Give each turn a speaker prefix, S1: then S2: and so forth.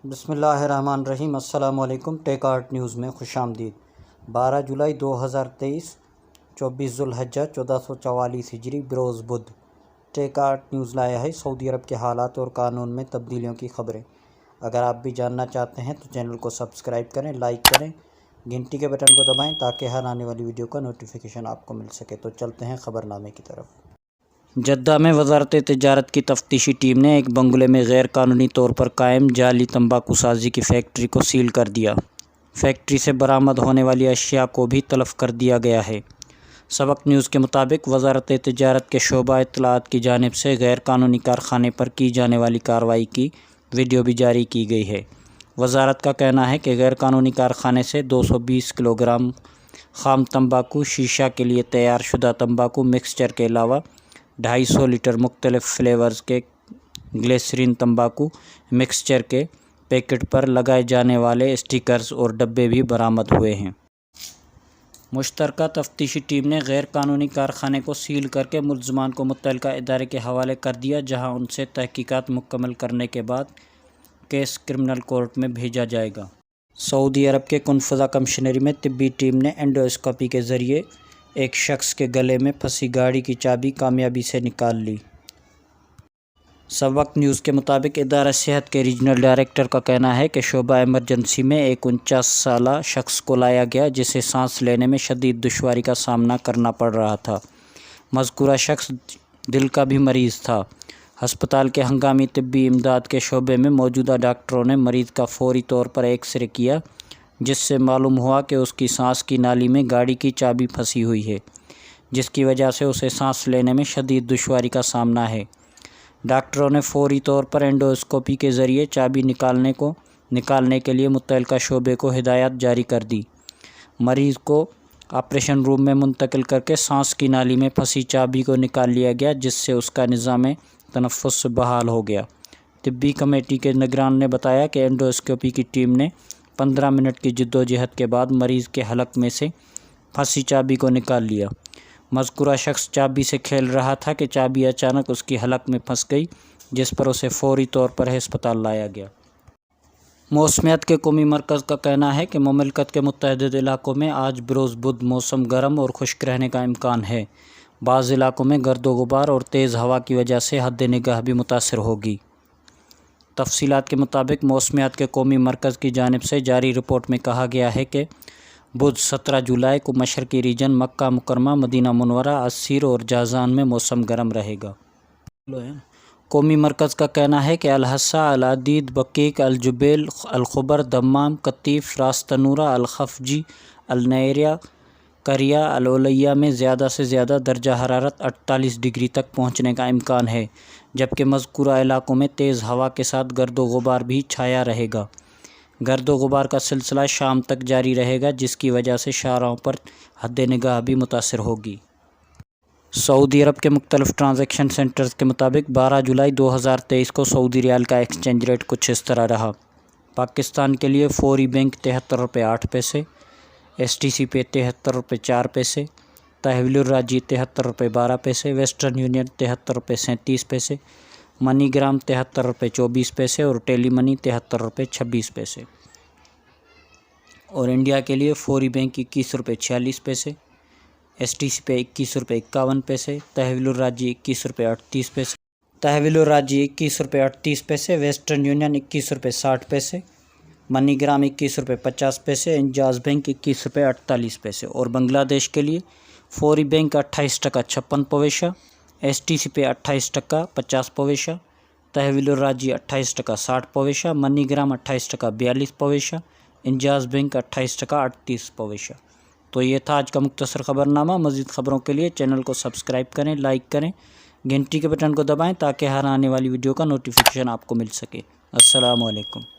S1: بسم اللہ الرحمن الرحیم۔ السلام علیکم۔ ٹیک آرٹ نیوز میں خوش آمدید۔ 12 جولائی 2023، 24 ذوالحجہ 1444 ہجری، بروز بدھ۔ ٹیک آرٹ نیوز لایا ہے سعودی عرب کے حالات اور قانون میں تبدیلیوں کی خبریں۔ اگر آپ بھی جاننا چاہتے ہیں تو چینل کو سبسکرائب کریں، لائک کریں، گھنٹی کے بٹن کو دبائیں تاکہ ہر آنے والی ویڈیو کا نوٹیفیکیشن آپ کو مل سکے۔ تو چلتے ہیں خبر نامے کی طرف۔ جدہ میں وزارت تجارت کی تفتیشی ٹیم نے ایک بنگلے میں غیر قانونی طور پر قائم جعلی تمباکو سازی کی فیکٹری کو سیل کر دیا۔ فیکٹری سے برآمد ہونے والی اشیاء کو بھی تلف کر دیا گیا ہے۔ سبق نیوز کے مطابق وزارت تجارت کے شعبہ اطلاعات کی جانب سے غیر قانونی کارخانے پر کی جانے والی کارروائی کی ویڈیو بھی جاری کی گئی ہے۔ وزارت کا کہنا ہے کہ غیر قانونی کارخانے سے 220 کلو گرام خام تمباکو، شیشہ کے لیے تیار شدہ تمباکو مکسچر کے علاوہ 250 لیٹر مختلف فلیورز کے گلیسرین تمباکو مکسچر کے پیکٹ پر لگائے جانے والے اسٹیکرز اور ڈبے بھی برآمد ہوئے ہیں۔ مشترکہ تفتیشی ٹیم نے غیر قانونی کارخانے کو سیل کر کے ملزمان کو متعلقہ ادارے کے حوالے کر دیا، جہاں ان سے تحقیقات مکمل کرنے کے بعد کیس کرمنل کورٹ میں بھیجا جائے گا۔ سعودی عرب کے کنفذہ کمشنری میں طبی ٹیم نے اینڈوسکوپی کے ذریعے ایک شخص کے گلے میں پھنسی گاڑی کی چابی کامیابی سے نکال لی۔ سبق نیوز کے مطابق ادارہ صحت کے ریجنل ڈائریکٹر کا کہنا ہے کہ شعبہ ایمرجنسی میں ایک 49 سالہ شخص کو لایا گیا جسے سانس لینے میں شدید دشواری کا سامنا کرنا پڑ رہا تھا۔ مذکورہ شخص دل کا بھی مریض تھا۔ ہسپتال کے ہنگامی طبی امداد کے شعبے میں موجودہ ڈاکٹروں نے مریض کا فوری طور پر ایکس رے کیا، جس سے معلوم ہوا کہ اس کی سانس کی نالی میں گاڑی کی چابی پھنسی ہوئی ہے، جس کی وجہ سے اسے سانس لینے میں شدید دشواری کا سامنا ہے۔ ڈاکٹروں نے فوری طور پر اینڈوسکوپی کے ذریعے چابی نکالنے کے لیے متعلقہ شعبے کو ہدایات جاری کر دی۔ مریض کو آپریشن روم میں منتقل کر کے سانس کی نالی میں پھنسی چابی کو نکال لیا گیا، جس سے اس کا نظام تنفس بحال ہو گیا۔ طبی کمیٹی کے نگران نے بتایا کہ اینڈوسکوپی کی ٹیم نے 15 منٹ کی جدوجہد کے بعد مریض کے حلق میں سے پھنسی چابی کو نکال لیا۔ مذکورہ شخص چابی سے کھیل رہا تھا کہ چابی اچانک اس کی حلق میں پھنس گئی، جس پر اسے فوری طور پر ہسپتال لایا گیا۔ موسمیات کے قومی مرکز کا کہنا ہے کہ مملکت کے متعدد علاقوں میں آج بروز بدھ موسم گرم اور خشک رہنے کا امکان ہے۔ بعض علاقوں میں گرد و غبار اور تیز ہوا کی وجہ سے حد نگاہ بھی متاثر ہوگی۔ تفصیلات کے مطابق موسمیات کے قومی مرکز کی جانب سے جاری رپورٹ میں کہا گیا ہے کہ بدھ 17 جولائی کو مشرقی ریجن مکہ مکرمہ، مدینہ منورہ، عسیر اور جازان میں موسم گرم رہے گا۔ قومی مرکز کا کہنا ہے کہ الحصہ، العدید، بقیق، الجبیل، الخبر، دمام، قطیف، راس تنورہ، الخفجی، النیریہ، کریہ، العلیہ میں زیادہ سے زیادہ درجہ حرارت 48 ڈگری تک پہنچنے کا امکان ہے، جبکہ مذکورہ علاقوں میں تیز ہوا کے ساتھ گرد و غبار بھی چھایا رہے گا۔ گرد و غبار کا سلسلہ شام تک جاری رہے گا، جس کی وجہ سے شاہراہوں پر حد نگاہ بھی متاثر ہوگی۔ سعودی عرب کے مختلف ٹرانزیکشن سینٹرز کے مطابق 12 جولائی 2023 کو سعودی ریال کا ایکسچینج ریٹ کچھ اس طرح رہا۔ پاکستان کے لیے فوری بینک 73 روپے 8 پیسے، ایس ٹی سی پے 73 روپے 4 پیسے، تحویل الراجی 73 روپے 12 پیسے، ویسٹرن یونین 73 روپے 37 پیسے، منی گرام 73 روپے 24 پیسے اور ٹیلی منی 73 روپے 26 پیسے۔ اور انڈیا کے لیے فوری بینک 21 روپے 46 پیسے، ایس ٹی سی پے 21 روپے 51 پیسے، تحویل الراجی 21 روپے 38 پیسے، ویسٹرن یونین 21 روپے 60 پیسے، منی گرام 21 روپے 50 پیسے، انجاز بینک 21 روپے 48 پیسے۔ اور بنگلہ دیش کے لیے فوری بینک 28 ٹکا 56 پیسہ، ایس ٹی سی پے 28 ٹکا 50 پیسہ، تحویل الراجی 28 ٹکا 60 پیسہ، منی گرام 28 ٹکا 42 پیسہ، انجاز بینک 28 ٹکا 38 پیسہ۔ تو یہ تھا آج کا مختصر خبر نامہ۔ مزید خبروں کے لیے چینل کو سبسکرائب کریں، لائک کریں، گھنٹی کے بٹن کو دبائیں تاکہ ہر آنے والی ویڈیو کا نوٹیفیکیشن آپ کو مل سکے۔ السلام علیکم۔